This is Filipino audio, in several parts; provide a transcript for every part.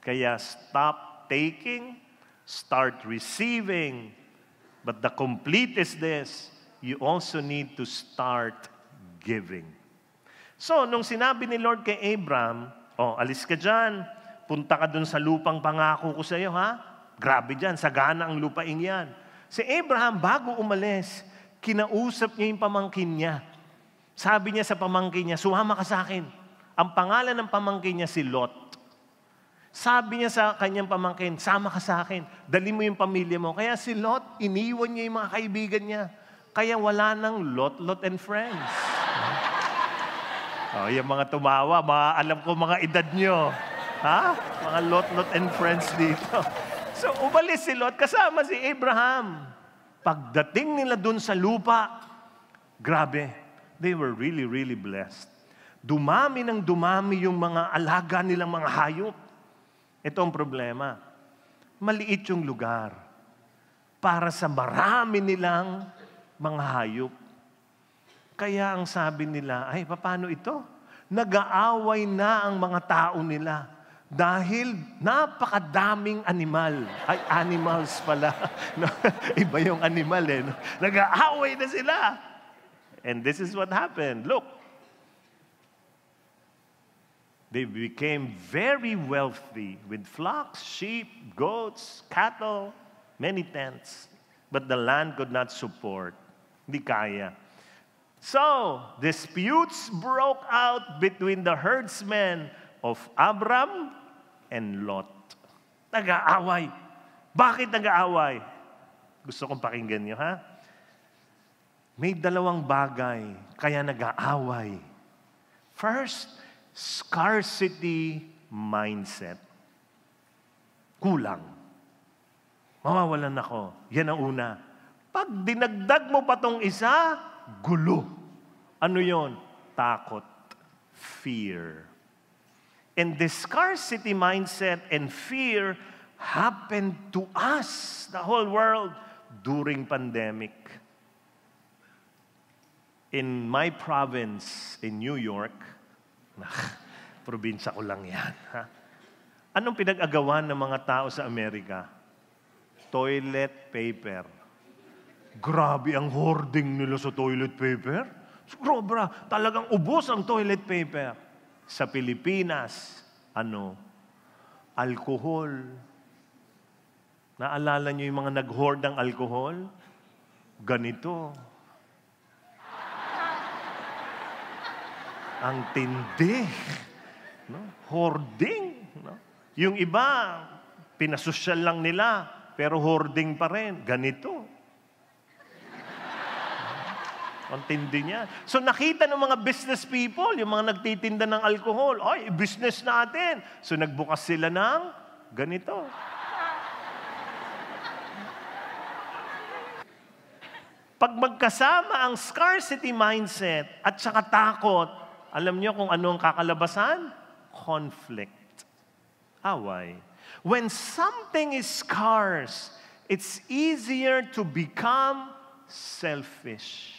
Kaya stop taking, start receiving. But the complete is this, you also need to start giving. So, nung sinabi ni Lord kay Abram, alis ka dyan, punta ka dun sa lupang pangako ko sa iyo, ha? Grabe dyan, sagana ang lupaing yan. Si Abraham, bago umalis, kinausap niya yung pamangkin niya. Sabi niya sa pamangkin niya, sumama ka sa akin. Ang pangalan ng pamangkin niya si Lot. Sabi niya sa kanyang pamangkin, sama ka sa akin. Dali mo yung pamilya mo. Kaya si Lot, iniwan niya yung mga kaibigan niya. Kaya wala nang Lot and friends. Yung mga tumawa, alam ko mga edad nyo. Ha? Mga Lot and friends dito. So, umalis si Lot kasama si Abraham. Pagdating nila dun sa lupa, grabe, they were really, really blessed. Dumami ng dumami yung mga alaga nilang mga hayop. Ito ang problema. Maliit yung lugar para sa marami nilang mga hayop. Kaya ang sabi nila, ay, paano ito? Nag-aaway na ang mga tao nila dahil napakadaming animal. Ay, animals pala. Iba yung animal eh. Nag-aaway na sila. And this is what happened. Look. They became very wealthy with flocks, sheep, goats, cattle, many tents. But the land could not support. Hindi kaya. So, disputes broke out between the herdsmen of Abram and Lot. Nag-aaway. Bakit nag-aaway? Gusto kong pakinggan nyo, ha? May dalawang bagay kaya nag-aaway. First, scarcity mindset. Kulang. Mawawalan ako. Yan ang una. Pag dinagdag mo pa tong isa, gulo. Ano yon? Takot. Fear. And the scarcity mindset and fear happened to us, the whole world, during pandemic. In my province in New York, probinsya ko lang yan. Ha? Anong pinag-agawan ng mga tao sa Amerika? Toilet paper. Grabe ang hoarding nila sa toilet paper. Sobra, talagang ubos ang toilet paper. Sa Pilipinas, alcohol. Naalala niyo yung mga nag-hoard ng alcohol? Ganito. Ang tindi. No? Hoarding. No? Yung iba, pinasosyal lang nila, pero hoarding pa rin. Ganito. Ang tindi niya. So nakita ng mga business people, yung mga nagtitinda ng alcohol, ay, business natin. So nagbukas sila ng ganito. Pag magkasama ang scarcity mindset at saka takot, alam niyo kung ano ang kakalabasan? Conflict. Away. When something is scarce, it's easier to become selfish.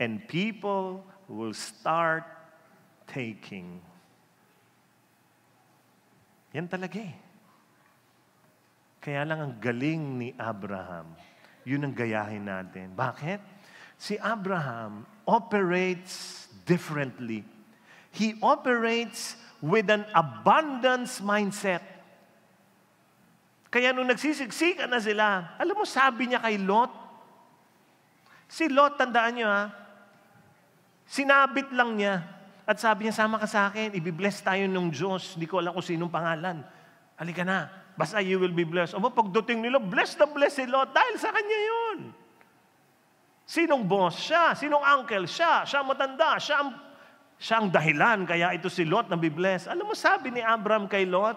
And people will start taking. Yan talaga eh. Kaya lang ang galing ni Abraham. Yun ang gayahin natin. Bakit? Si Abraham operates differently. He operates with an abundance mindset. Kaya nung nagsisiksikan na sila, alam mo, sabi niya kay Lot, si Lot, tandaan niyo ha, sinabit lang niya. At sabi niya, sama ka sa akin, ibibless tayo ng Diyos. Hindi ko alam kung sinong pangalan. Halika na, basta you will be blessed. O pagdating nila, bless na bless si Lot dahil sa kanya yun. Sinong boss? Siya. Sinong uncle? Siya. Siya matanda. Siya ang dahilan. Kaya ito si Lot na be-bless. Alam mo, sabi ni Abram kay Lot,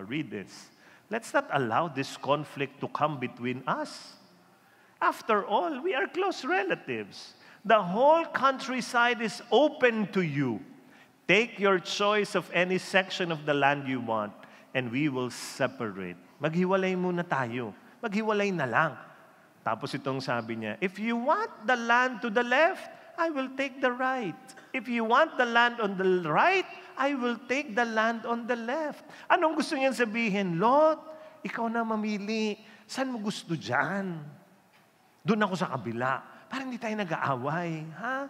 read this. Let's not allow this conflict to come between us. After all, we are close relatives. The whole countryside is open to you. Take your choice of any section of the land you want, and we will separate. Maghiwalay muna tayo. Maghiwalay na lang. Tapos itong sabi niya, if you want the land to the left, I will take the right. If you want the land on the right, I will take the land on the left. Anong gusto niyang sabihin? Lot, ikaw na mamili. Saan mo gusto dyan? Doon ako sa kabila. Para hindi tayo nag-aaway. Ha?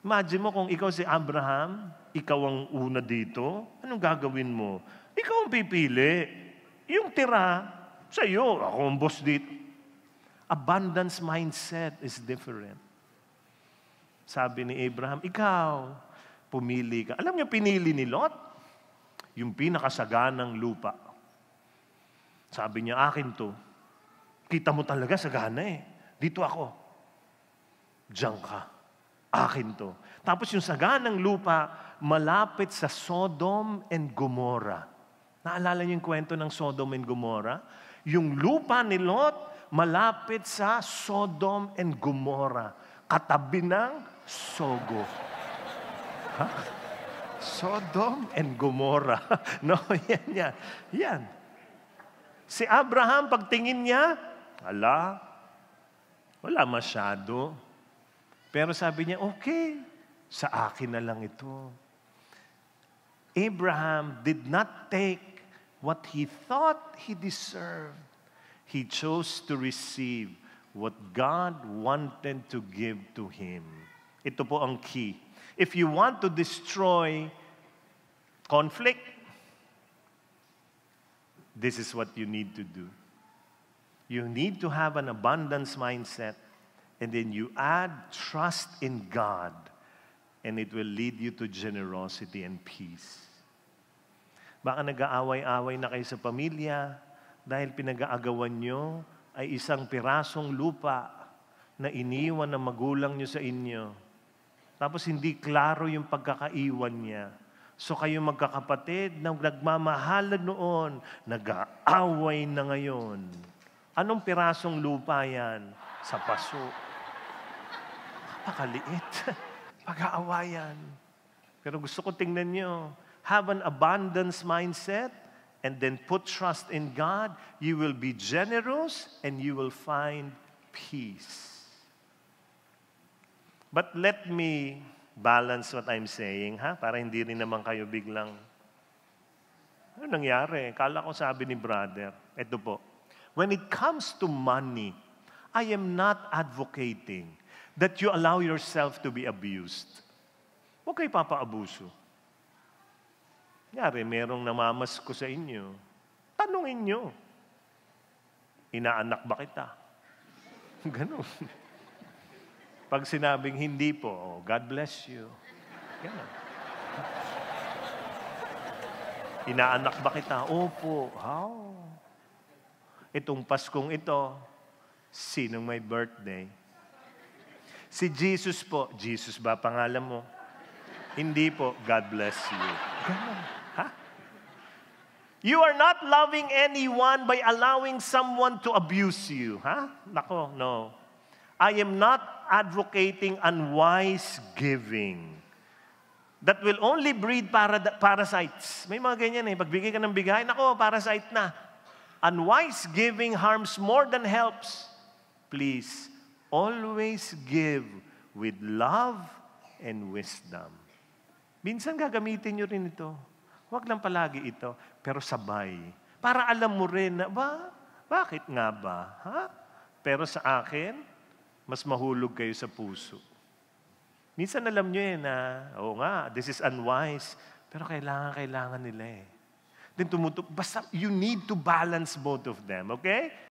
Imagine mo kung ikaw si Abraham, ikaw ang una dito, anong gagawin mo? Ikaw ang pipili. Yung tira, sa'yo, ako ang boss dito. Abundance mindset is different. Sabi ni Abraham, ikaw, pumili ka. Alam niyo, pinili ni Lot? Yung pinakasaganang lupa. Sabi niya, akin to. Kita mo talaga sagana eh. Dito ako. Diyan ka. Akin to. Tapos yung saganang lupa, malapit sa Sodom and Gomorrah. Naalala niyo yung kwento ng Sodom and Gomorrah? Yung lupa ni Lot, malapit sa Sodom and Gomorrah. Katabi ng Sogo. Ha? Sodom and Gomorrah. No, yan. Yan. Si Abraham, pagtingin niya, wala masyado. Pero sabi niya, okay, sa akin na lang ito. Abraham did not take what he thought he deserved. He chose to receive what God wanted to give to him. Ito po ang key. If you want to destroy conflict, this is what you need to do. You need to have an abundance mindset, and then you add trust in God, and it will lead you to generosity and peace. Baka nag-aaway-away na kayo sa pamilya dahil pinag-aagawan nyo ay isang pirasong lupa na iniwan ng magulang nyo sa inyo. Tapos hindi klaro yung pagkakaiwan niya. So kayo magkakapatid na nagmamahalan noon, nag-aaway na ngayon. Anong pirasong lupa yan? Sa paso. Napakaliit. Pag-aawayan. Pero gusto ko tingnan nyo, have an abundance mindset and then put trust in God. You will be generous and you will find peace. But let me balance what I'm saying, para hindi rin naman kayo biglang, ano nangyari? Kala ko sabi ni brother, ito po, when it comes to money, I am not advocating that you allow yourself to be abused. Huwag kayo papaabuso. Nyari, merong namamas ko sa inyo. Tanungin nyo. Inaanak ba kita? Ganon. Pag sinabing hindi po, oh, God bless you. Ganon. Inaanak ba kita? Opo. How? Itong Paskong ito, sinong may birthday? Si Jesus po. Jesus ba pangalan mo? Hindi po. God bless you. Ganon. Ha? You are not loving anyone by allowing someone to abuse you. Ha? Nako, no. I am not advocating unwise giving that will only breed parasites. May mga ganyan eh. Pagbigay ka ng bigay, nako, parasite na. Unwise giving harms more than helps. Please, always give with love and wisdom. Minsan gagamitin nyo rin ito. Huwag lang palagi ito, pero sabay. Para alam mo rin na, bakit nga ba? Ha? Pero sa akin, mas mahulog kayo sa puso. Minsan alam nyo na, oo nga, this is unwise, pero kailangan nila eh. Then basta you need to balance both of them, okay?